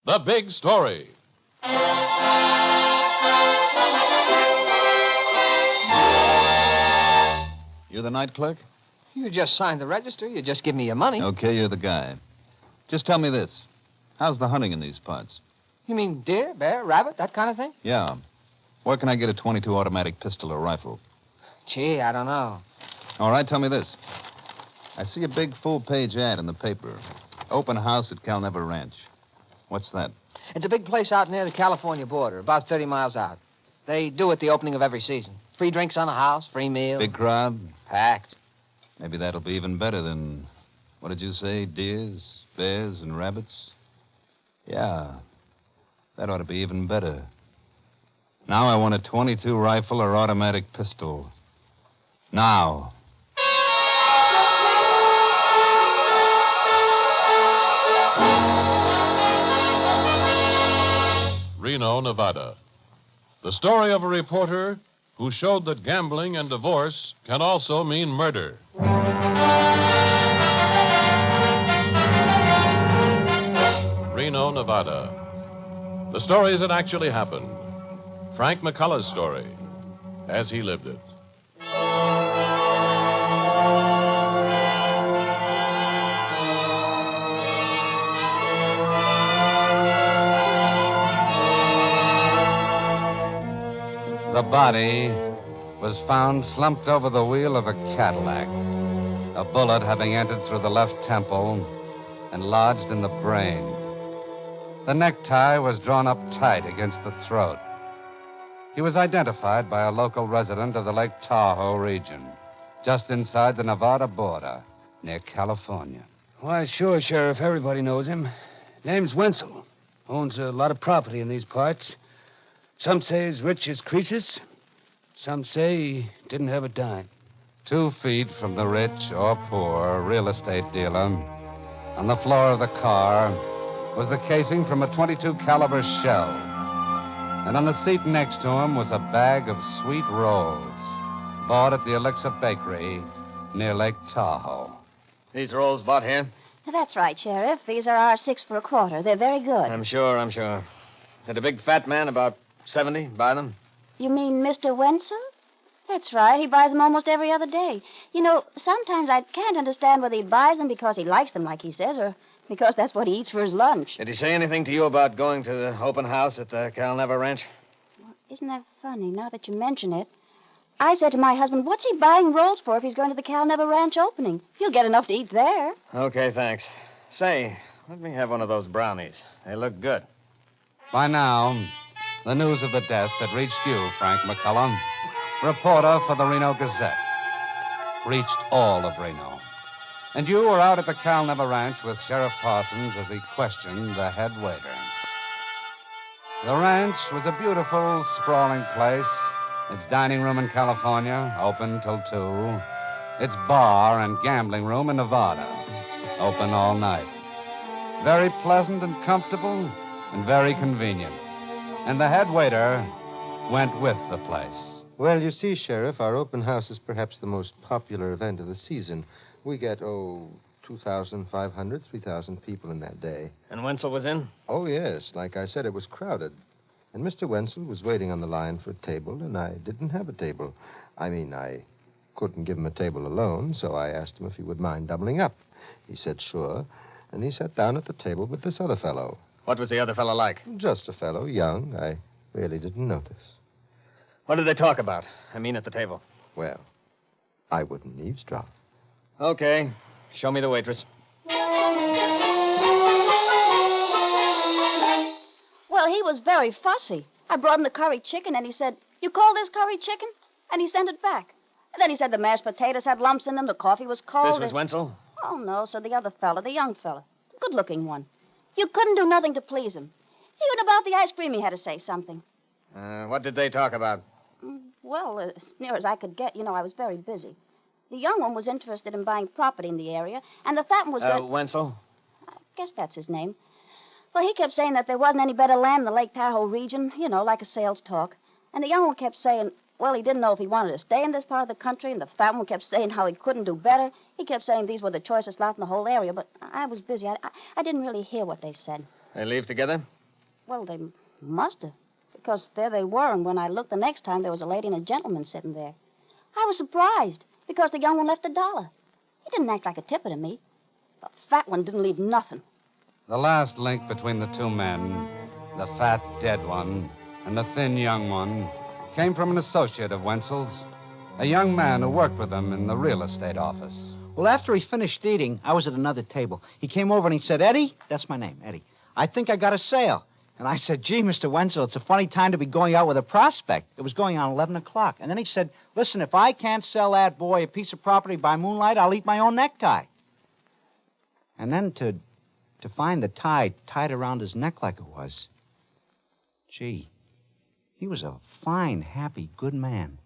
The Big Story. You the night clerk? You just signed the register. You just give me your money. Okay, you're the guy. Just tell me this. How's the hunting in these parts? You mean deer, bear, rabbit, that kind of thing? Yeah. Where can I get a .22 automatic pistol or rifle? Gee, I don't know. All right, tell me this. I see a big full-page ad in the paper. Open house at Calnever Ranch. What's that? It's a big place out near the California border, about 30 miles out. They do it the opening of every season. Free drinks on the house, free meal. Big crowd? Packed. Maybe that'll be even better than, what did you say, deers, bears, and rabbits? Yeah, that ought to be even better. Now I want a .22 rifle or automatic pistol. Now. Reno, Nevada. The story of a reporter who showed that gambling and divorce can also mean murder. Reno, Nevada. The stories that actually happened. Frank McCulloch's story, as he lived it. The body was found slumped over the wheel of a Cadillac, a bullet having entered through the left temple and lodged in the brain. The necktie was drawn up tight against the throat. He was identified by a local resident of the Lake Tahoe region, just inside the Nevada border, near California. Why, sure, Sheriff. Everybody knows him. Name's Wenzel. Owns a lot of property in these parts. Some say he's rich as Croesus. Some say he didn't have a dime. 2 feet from the rich or poor real estate dealer, on the floor of the car, was the casing from a .22 caliber shell. And on the seat next to him was a bag of sweet rolls, bought at the Elixir Bakery near Lake Tahoe. These rolls bought here? That's right, Sheriff. These are our 6 for a quarter. They're very good. I'm sure. Did a big fat man about 70 buy them? You mean Mr. Wenzel? That's right. He buys them almost every other day. You know, sometimes I can't understand whether he buys them because he likes them, like he says, or because that's what he eats for his lunch. Did he say anything to you about going to the open house at the Calnever Ranch? Well, isn't that funny, now that you mention it? I said to my husband, what's he buying rolls for if he's going to the Calnever Ranch opening? He'll get enough to eat there. Okay, thanks. Say, let me have one of those brownies. They look good. By now, the news of the death had reached you, Frank McCulloch, reporter for the Reno Gazette. Reached all of Reno. And you were out at the Calnever Ranch with Sheriff Parsons as he questioned the head waiter. The ranch was a beautiful, sprawling place. Its dining room in California, open till 2. Its bar and gambling room in Nevada, open all night. Very pleasant and comfortable and very convenient. And the head waiter went with the place. Well, you see, Sheriff, our open house is perhaps the most popular event of the season. We get, 2,500, 3,000 people in that day. And Wenzel was in? Oh, yes. Like I said, it was crowded. And Mr. Wenzel was waiting on the line for a table, and I didn't have a table. I couldn't give him a table alone, so I asked him if he would mind doubling up. He said sure, and he sat down at the table with this other fellow. What was the other fellow like? Just a fellow, young. I really didn't notice. What did they talk about? I mean, at the table. Well, I wouldn't eavesdrop. Okay. Show me the waitress. Well, he was very fussy. I brought him the curry chicken, and he said, you call this curry chicken? And he sent it back. And then he said the mashed potatoes had lumps in them, the coffee was cold. This was Wenzel? Oh, no, so the other fella, the young fella. The good-looking one. You couldn't do nothing to please him. Even about the ice cream he had to say something. What did they talk about? Well, as near as I could get, I was very busy. The young one was interested in buying property in the area, and the fat one was... Wenzel? I guess that's his name. Well, he kept saying that there wasn't any better land in the Lake Tahoe region, like a sales talk. And the young one kept saying, well, he didn't know if he wanted to stay in this part of the country, and the fat one kept saying how he couldn't do better. He kept saying these were the choicest lot in the whole area, but I was busy. I didn't really hear what they said. They leave together? Well, they must have. Because there they were, and when I looked the next time, there was a lady and a gentleman sitting there. I was surprised, because the young one left $1. He didn't act like a tipper to me. The fat one didn't leave nothing. The last link between the two men, the fat, dead one, and the thin young one, came from an associate of Wenzel's, a young man who worked with him in the real estate office. Well, after he finished eating, I was at another table. He came over and he said, Eddie, that's my name, Eddie, I think I got a sale. And I said, gee, Mr. Wenzel, it's a funny time to be going out with a prospect. It was going on 11 o'clock. And then he said, listen, if I can't sell that boy a piece of property by moonlight, I'll eat my own necktie. And then to find the tie tied around his neck like it was, gee, he was a fine, happy, good man.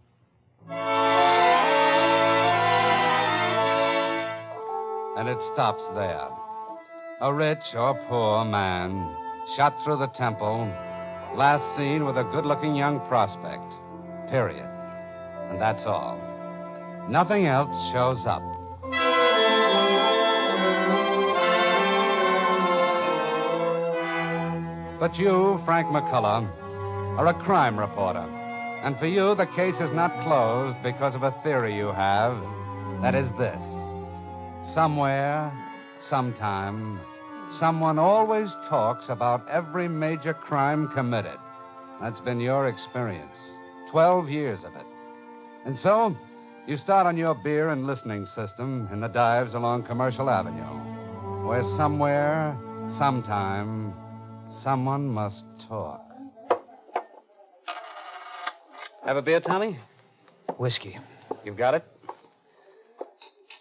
And it stops there. A rich or poor man shot through the temple, last seen with a good-looking young prospect. Period. And that's all. Nothing else shows up. But you, Frank McCulloch, are a crime reporter. And for you, the case is not closed because of a theory you have. That is this. Somewhere, sometime, someone always talks about every major crime committed. That's been your experience. 12 years of it. And so, you start on your beer and listening system in the dives along Commercial Avenue, where somewhere, sometime, someone must talk. Have a beer, Tommy? Whiskey. You've got it?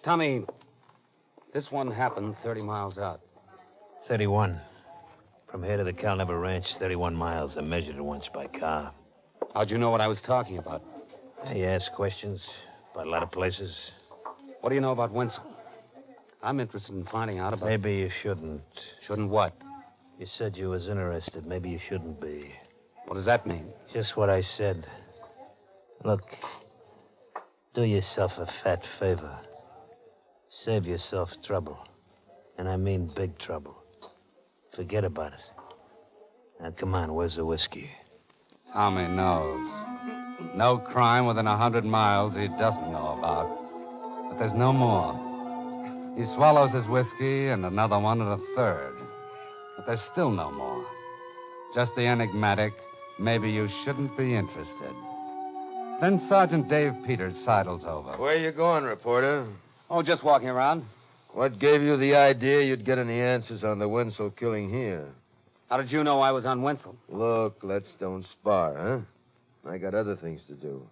Tommy, this one happened 30 miles out. 31. From here to the Calnever Ranch, 31 miles. I measured it once by car. How'd you know what I was talking about? You asked questions about a lot of places. What do you know about Wenzel? I'm interested in finding out about... Maybe you shouldn't. Shouldn't what? You said you was interested. Maybe you shouldn't be. What does that mean? Just what I said. Look, do yourself a fat favor. Save yourself trouble. And I mean big trouble. Forget about it. Now, come on, where's the whiskey? Tommy knows. No crime within 100 miles he doesn't know about. But there's no more. He swallows his whiskey and another one and a third. But there's still no more. Just the enigmatic, maybe you shouldn't be interested. Then Sergeant Dave Peters sidles over. Where you going, reporter? Oh, just walking around. What gave you the idea you'd get any answers on the Wenzel killing here? How did you know I was on Wenzel? Look, let's don't spar, huh? I got other things to do.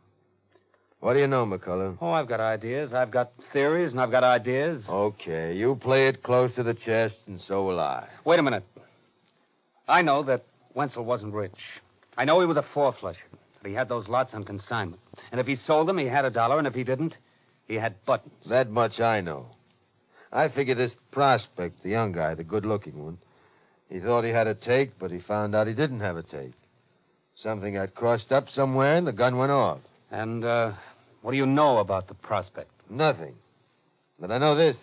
What do you know, McCulloch? Oh, I've got ideas. I've got theories, and I've got ideas. Okay, you play it close to the chest, and so will I. Wait a minute. I know that Wenzel wasn't rich. I know he was a four-flusher. That he had those lots on consignment. And if he sold them, he had $1, and if he didn't, he had buttons. That much I know. I figure this prospect, the young guy, the good-looking one, he thought he had a take, but he found out he didn't have a take. Something got crossed up somewhere, and the gun went off. And, what do you know about the prospect? Nothing. But I know this.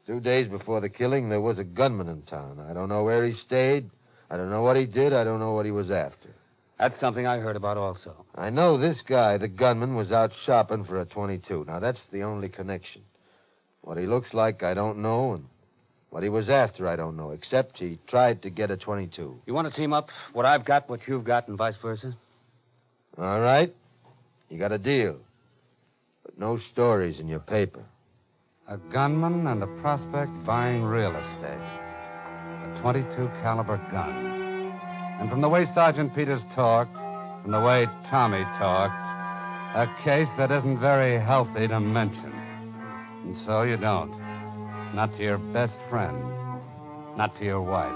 2 days before the killing, there was a gunman in town. I don't know where he stayed. I don't know what he did. I don't know what he was after. That's something I heard about also. I know this guy, the gunman, was out shopping for a .22. Now, that's the only connection. What he looks like, I don't know, and what he was after, I don't know, except he tried to get a .22. You want to team up what I've got, what you've got, and vice versa? All right. You got a deal. But no stories in your paper. A gunman and a prospect buying real estate. A .22 caliber gun. And from the way Sergeant Peters talked, from the way Tommy talked, a case that isn't very healthy to mention. And so you don't. Not to your best friend. Not to your wife.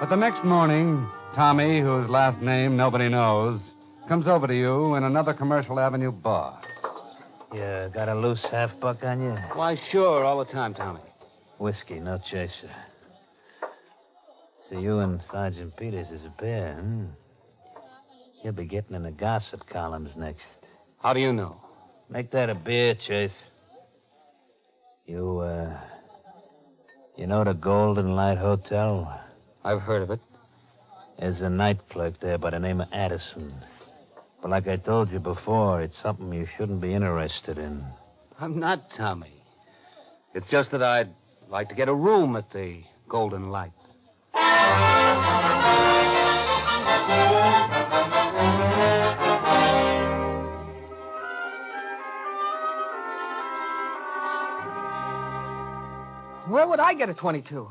But the next morning, Tommy, whose last name nobody knows, comes over to you in another Commercial Avenue bar. You got a loose half-buck on you? Why, sure, all the time, Tommy. Whiskey, no chaser. So you and Sergeant Peters is a pair, hmm? You'll be getting in the gossip columns next. How do you know? Make that a beer, Chase. You know the Golden Light Hotel? I've heard of it. There's a night clerk there by the name of Addison. But like I told you before, it's something you shouldn't be interested in. I'm not, Tommy. It's just that I'd like to get a room at the Golden Light. Where would I get a 22?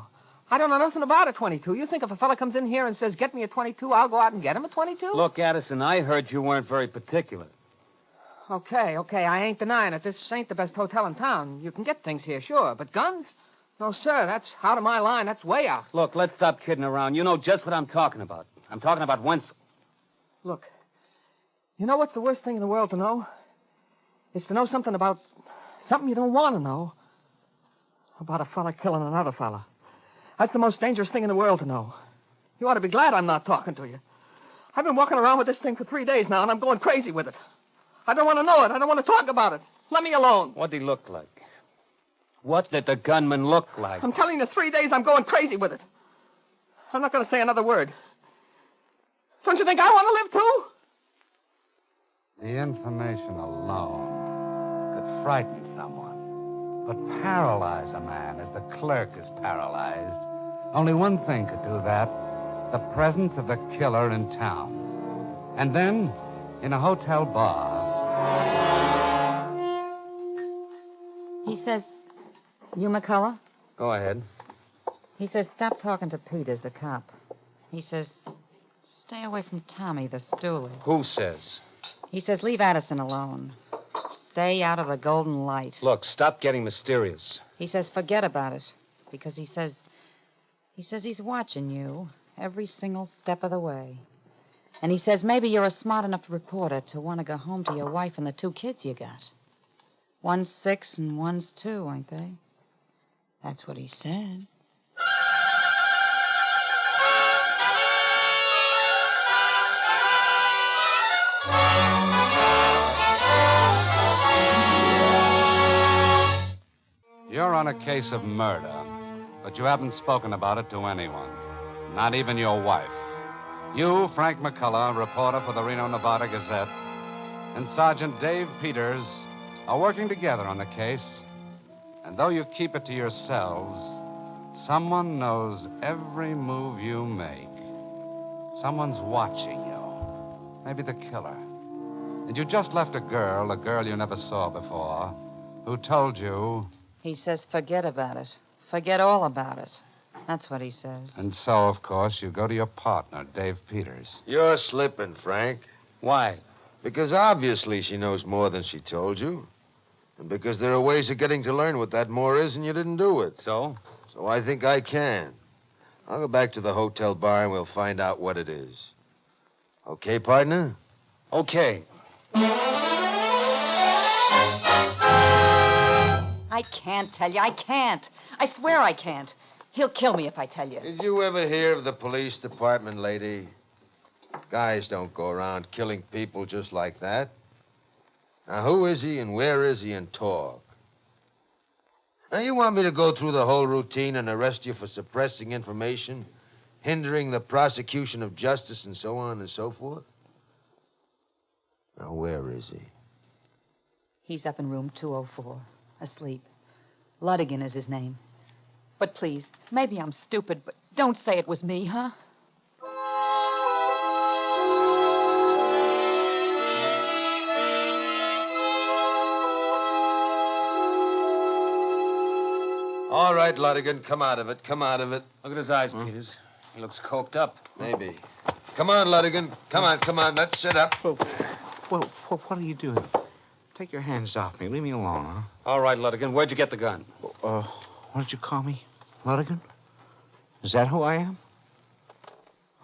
I don't know nothing about a 22. You think if a fella comes in here and says, get me a 22, I'll go out and get him a 22? Look, Addison, I heard you weren't very particular. Okay, I ain't denying it. This ain't the best hotel in town. You can get things here, sure. But guns? No, sir, that's out of my line. That's way out. Look, let's stop kidding around. You know just what I'm talking about. I'm talking about Wenzel. Look, you know what's the worst thing in the world to know? It's to know something about something you don't want to know. About a fella killing another fella. That's the most dangerous thing in the world to know. You ought to be glad I'm not talking to you. I've been walking around with this thing for 3 days now, and I'm going crazy with it. I don't want to know it. I don't want to talk about it. Let me alone. What'd he look like? What did the gunman look like? I'm telling you, 3 days I'm going crazy with it. I'm not going to say another word. Don't you think I want to live, too? The information alone could frighten someone, but paralyze a man as the clerk is paralyzed. Only one thing could do that: the presence of the killer in town. And then, in a hotel bar. He says, you McCulloch? Go ahead. He says, stop talking to Peters, the cop. He says, stay away from Tommy, the stoolie. Who says? He says, leave Addison alone. Stay out of the Golden Light. Look, stop getting mysterious. He says, forget about it. Because he says he's watching you every single step of the way. And he says maybe you're a smart enough reporter to want to go home to your wife and the 2 kids you got. One's 6 and one's 2, ain't they? That's what he said. You're on a case of murder, but you haven't spoken about it to anyone, not even your wife. You, Frank McCulloch, reporter for the Reno, Nevada Gazette, and Sergeant Dave Peters are working together on the case. And though you keep it to yourselves, someone knows every move you make. Someone's watching you. Maybe the killer. And you just left a girl you never saw before, who told you... He says forget about it. Forget all about it. That's what he says. And so, of course, you go to your partner, Dave Peters. You're slipping, Frank. Why? Because obviously she knows more than she told you. And because there are ways of getting to learn what that more is and you didn't do it. So? So I think I can. I'll go back to the hotel bar and we'll find out what it is. Okay, partner? Okay. I can't tell you. I can't. I swear I can't. He'll kill me if I tell you. Did you ever hear of the police department, lady? Guys don't go around killing people just like that. Now, who is he and where is he and talk? Now, you want me to go through the whole routine and arrest you for suppressing information, hindering the prosecution of justice, and so on and so forth? Now, where is he? He's up in room 204, asleep. Ludigan is his name. But please, maybe I'm stupid, but don't say it was me, huh? All right, Ludigan, come out of it. Come out of it. Look at his eyes, Peters. He looks coked up. Maybe. Come on, Ludigan. Come on. Let's sit up. Well, what are you doing? Take your hands off me. Leave me alone, huh? All right, Ludigan. Where'd you get the gun? What did you call me? Ludigan? Is that who I am?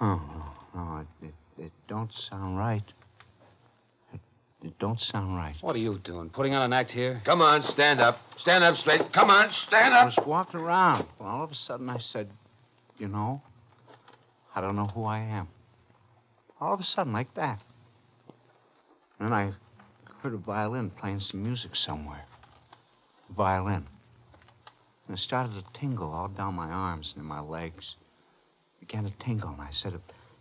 Oh, no, it don't sound right. It don't sound right. What are you doing? Putting on an act here? Come on, stand up. Stand up straight. Come on, stand I up. was walking around. Well, all of a sudden I said, you know, I don't know who I am. All of a sudden, like that. And then I heard a violin playing some music somewhere. A violin. And it started to tingle all down my arms and in my legs. began to tingle, and I said, it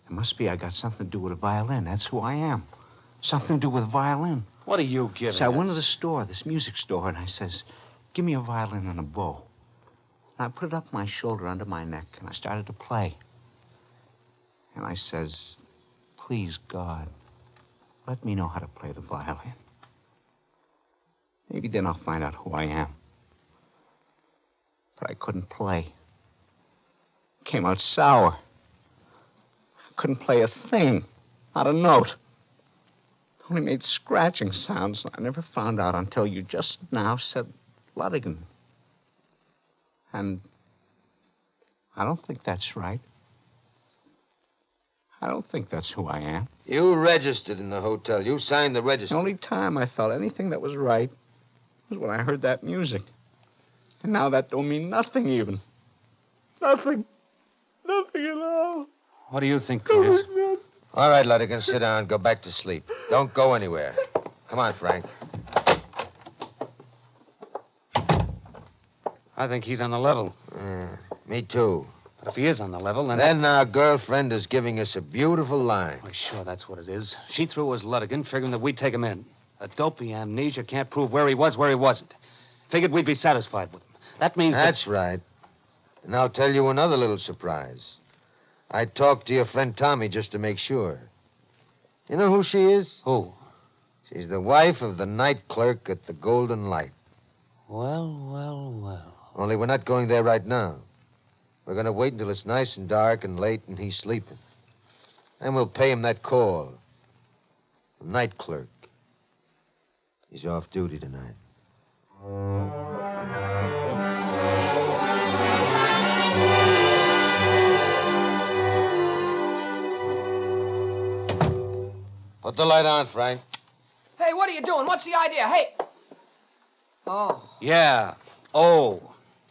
must be I got something to do with a violin. That's who I am. Something to do with a violin. What are you giving So I went to us? the store, this music store, and I says, give me a violin and a bow. And I put it up my shoulder under my neck, and I started to play. And I says, please, God, let me know how to play the violin. Maybe then I'll find out who I am. But I couldn't play. Came out sour. I couldn't play a thing, not a note. Only made scratching sounds. I never found out until you just now said Luddigan. And I don't think that's right. I don't think that's who I am. You registered in the hotel. You signed the register. The only time I felt anything that was right was when I heard that music. And now that don't mean nothing even. Nothing. Nothing at all. What do you think, Peters? All right, Luddigan, sit down. Go back to sleep. Don't go anywhere. Come on, Frank. I think he's on the level. Me too. But if he is on the level, Then our girlfriend is giving us a beautiful line. Well, sure, that's what it is. She threw us Luddigan, figuring that we'd take him in. A dopey amnesia can't prove where he was, where he wasn't. Figured we'd be satisfied with him. That means That's right. And I'll tell you another little surprise. I talked to your friend Tommy just to make sure. You know who she is? Who? She's the wife of the night clerk at the Golden Light. Well. Only we're not going there right now. We're going to wait until it's nice and dark and late and he's sleeping. Then we'll pay him that call. The night clerk. He's off duty tonight. Put the light on, Frank. Hey, what are you doing? What's the idea? Hey. Oh. Yeah. Oh.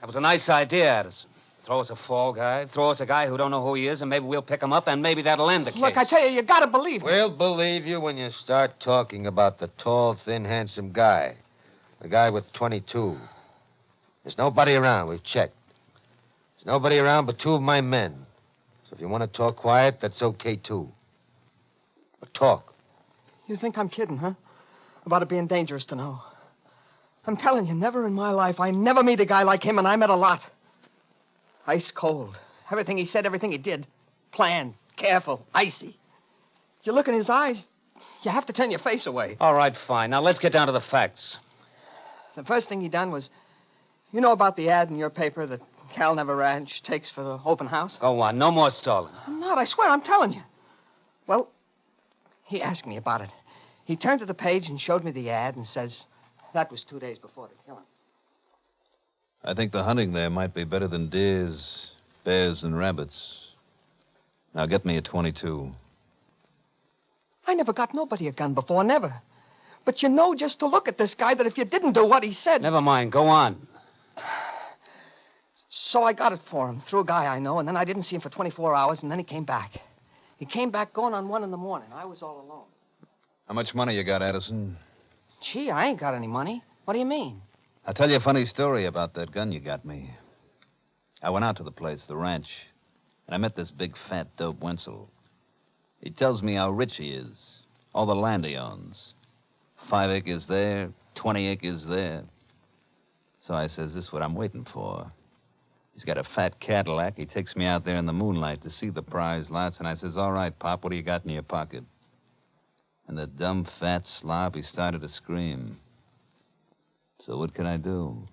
That was a nice idea, Addison. Throw us a fall guy, throw us a guy who don't know who he is, and maybe we'll pick him up, and maybe that'll end the case. Look, I tell you gotta believe me. We'll believe you when you start talking about the tall, thin, handsome guy. The guy with 22. There's nobody around. We've checked. There's nobody around but two of my men. So if you want to talk quiet, that's okay, too. But talk. You think I'm kidding, huh? About it being dangerous to know. I'm telling you, never in my life, I never meet a guy like him, and I met a lot. Ice cold. Everything he said, everything he did. Planned, careful, icy. You look in his eyes, you have to turn your face away. All right, fine. Now let's get down to the facts. The first thing he done was, you know about the ad in your paper that Cal Never Ranch takes for the open house? Go on. No more stalling. I'm not, I swear, I'm telling you. Well, he asked me about it. He turned to the page and showed me the ad and says that was 2 days before the killing. I think the hunting there might be better than deers, bears, and rabbits. Now get me a 22. I never got nobody a gun before, never. But you know just to look at this guy that if you didn't do what he said... Never mind. Go on. So I got it for him through a guy I know, and then I didn't see him for 24 hours, and then he came back. He came back going on 1 in the morning. I was all alone. How much money you got, Addison? Gee, I ain't got any money. What do you mean? I'll tell you a funny story about that gun you got me. I went out to the place, the ranch, and I met this big, fat, dope Wenzel. He tells me how rich he is, all the land he owns. 5 acres there, 20 acres there. So I says, this is what I'm waiting for. He's got a fat Cadillac. He takes me out there in the moonlight to see the prize lots, and I says, all right, Pop, what do you got in your pocket? And the dumb, fat slob, he started to scream. So what could I do?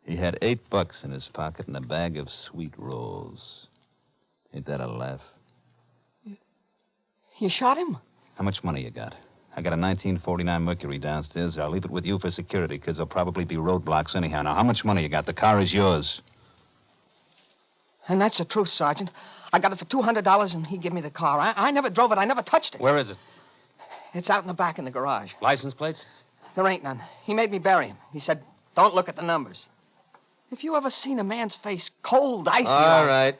He had $8 in his pocket and a bag of sweet rolls. Ain't that a laugh? You shot him? How much money you got? I got a 1949 Mercury downstairs. I'll leave it with you for security, because there'll probably be roadblocks anyhow. Now, how much money you got? The car is yours. And that's the truth, Sergeant. I got it for $200, and he gave me the car. I never drove it. I never touched it. Where is it? It's out in the back in the garage. License plates? There ain't none. He made me bury him. He said, don't look at the numbers. If you ever seen a man's face cold, icy... All right.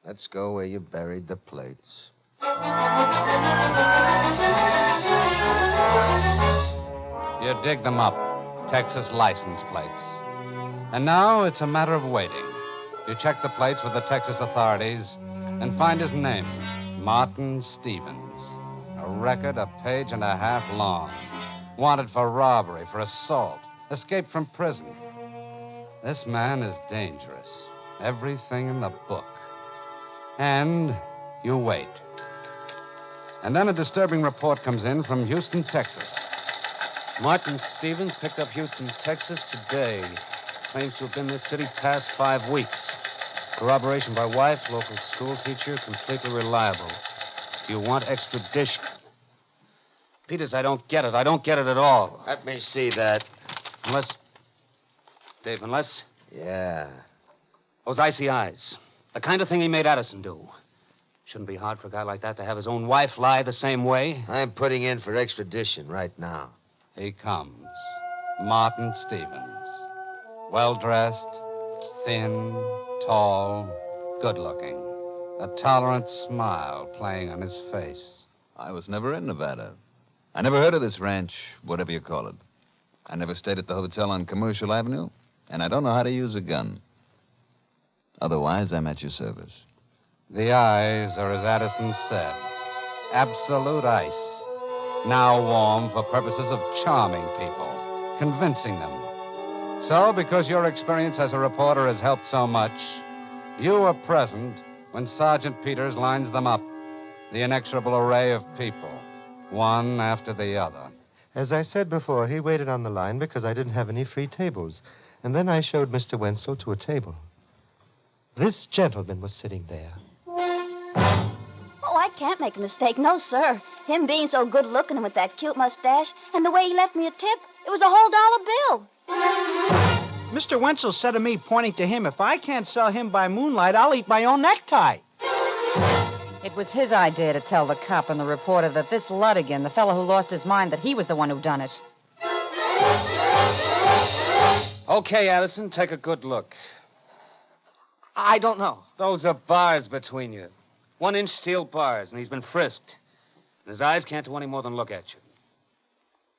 Let's go where you buried the plates. You dig them up. Texas license plates. And now it's a matter of waiting. You check the plates with the Texas authorities and find his name, Martin Stevens. A record a page and a half long. Wanted for robbery, for assault, escaped from prison. This man is dangerous. Everything in the book. And you wait. And then a disturbing report comes in from Houston, Texas. Martin Stevens picked up Houston, Texas today. Claims to have been in this city past 5 weeks. Corroboration by wife, local school teacher, completely reliable. You want extradition. Peters, I don't get it. I don't get it at all. Let me see that. Unless... Yeah. Those icy eyes. The kind of thing he made Addison do. Shouldn't be hard for a guy like that to have his own wife lie the same way. I'm putting in for extradition right now. He comes. Martin Stevens. Well-dressed, thin, tall, good-looking. A tolerant smile playing on his face. I was never in Nevada. I never heard of this ranch, whatever you call it. I never stayed at the hotel on Commercial Avenue, and I don't know how to use a gun. Otherwise, I'm at your service. The eyes are as Addison said. Absolute ice. Now warm for purposes of charming people, convincing them. So, because your experience as a reporter has helped so much, you were present when Sergeant Peters lines them up. The inexorable array of people, one after the other. As I said before, he waited on the line because I didn't have any free tables. And then I showed Mr. Wenzel to a table. This gentleman was sitting there. Oh, I can't make a mistake. No, sir. Him being so good-looking and with that cute mustache, and the way he left me a tip, it was a whole $1 bill. Mr. Wenzel said to me, pointing to him, if I can't sell him by moonlight, I'll eat my own necktie. It was his idea to tell the cop and the reporter that this Ludigan, the fellow who lost his mind, that he was the one who done it. Okay, Addison, take a good look. I don't know. Those are bars between you. 1-inch steel bars, and he's been frisked. And his eyes can't do any more than look at you.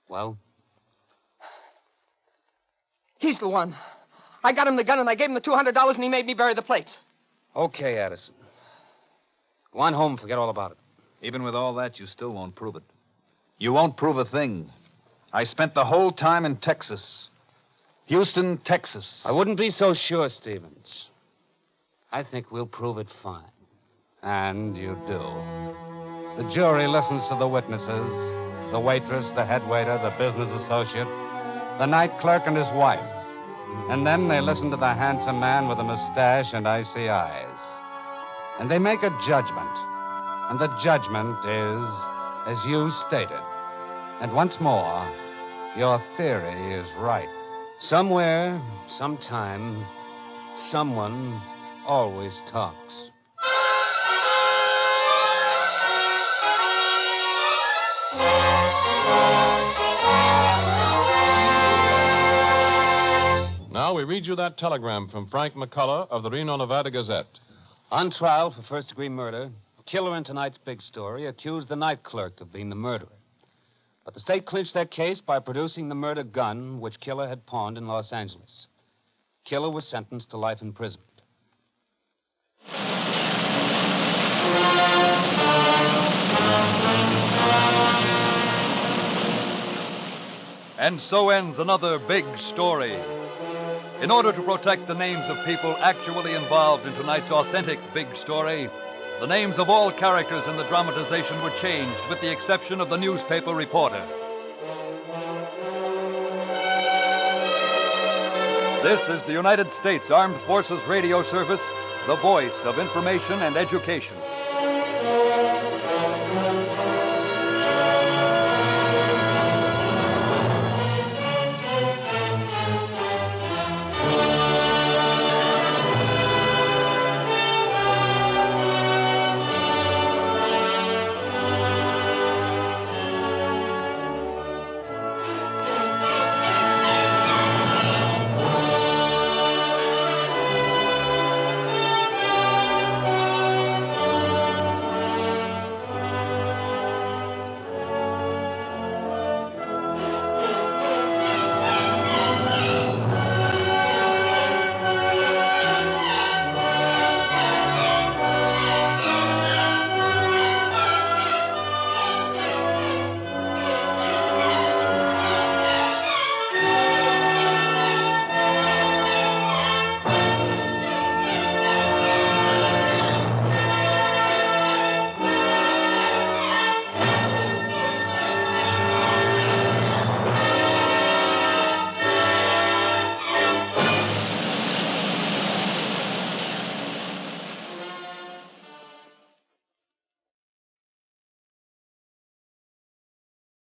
Well? He's the one. I got him the gun, and I gave him the $200, and he made me bury the plates. Okay, Addison. Go on home and forget all about it. Even with all that, you still won't prove it. You won't prove a thing. I spent the whole time in Texas. Houston, Texas. I wouldn't be so sure, Stevens. I think we'll prove it fine. And you do. The jury listens to the witnesses, the waitress, the head waiter, the business associate, the night clerk and his wife. And then they listen to the handsome man with a mustache and icy eyes. And they make a judgment. And the judgment is, as you stated. And once more, your theory is right. Somewhere, sometime, someone always talks. Now we read you that telegram from Frank McCulloch of the Reno, Nevada Gazette. On trial for first-degree murder, killer in tonight's big story accused the night clerk of being the murderer. But the state clinched their case by producing the murder gun which Killer had pawned in Los Angeles. Killer was sentenced to life imprisonment. And so ends another big story. In order to protect the names of people actually involved in tonight's authentic big story, the names of all characters in the dramatization were changed, with the exception of the newspaper reporter. This is the United States Armed Forces Radio Service, the voice of information and education.